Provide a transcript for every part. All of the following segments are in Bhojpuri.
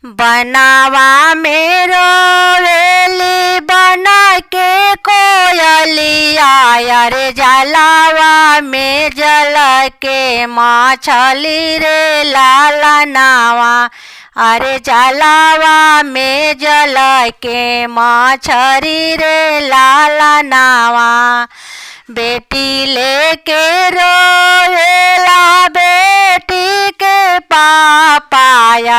बनावा में रोवेली बना के कोयलिया, अरे जलावा में जल के मछली रे लाला नावा, अरे जलावा में जल के मछरी रे लाला नावा। बेटी लेके रोवेला बेटी के पापा,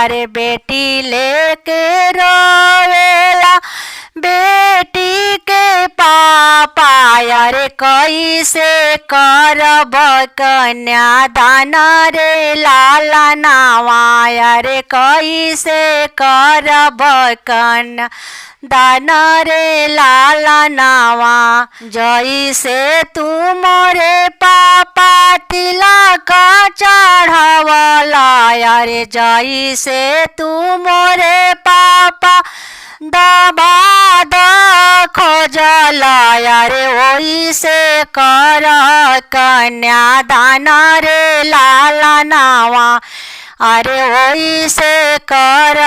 अरे बेटी लेके रोवेला बेटी के पापा, अरे कैसे करब कन्यादान रे लाला नावा, अरे कैसे करब कन्यादान रे लाला नावा। जैसे तू मोरे पापा तिलक चढ़वला, अरे जैसे तू मोरे पापा दबाद खोजल, अरे ओइसे कर कन्यादान रे लाला नावा, अरे ओइसे कर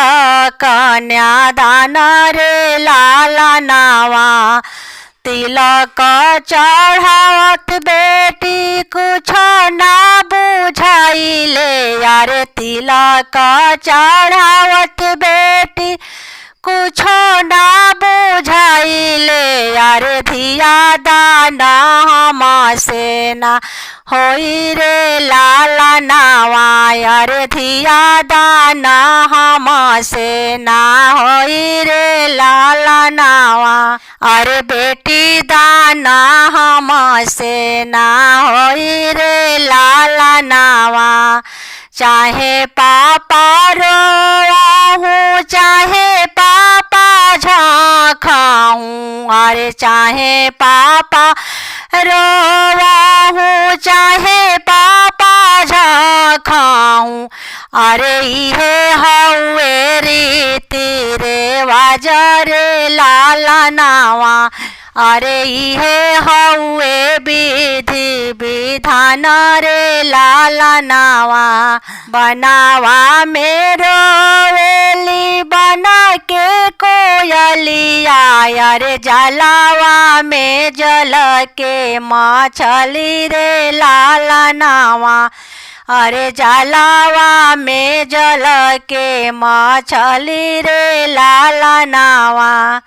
कन्यादान रे लाला नावा। तिलक चढ़ावत बेटी कुछ ना बुझाइले, अरे तिलक चढ़ावत बेटी कुछ ना बुझाइले, अरे धिया दाना हमसे ना होई रे लाला नावा, अरे धिया दाना हमसे ना होई रे लाला नावा। अरे बेटी दाना हमसे ना होई रे लाला नावा। चाहे पापा रोवाहूँ चाहे पापा झाँखाहूँ, अरे चाहे पापा रोवाहूँ चाहे पापा झाँखाहूँ, अरे इहे हउए रीति रिवाज रे लाला नावा, अरे इहे हउए विधि विधान रे लाला नावा। बनावा में रोवेली बना के कोयलिया, अरे जलावा में जल के मछली रे लाला नावा, अरे जलावा में जल के मछली रे लाला नावा।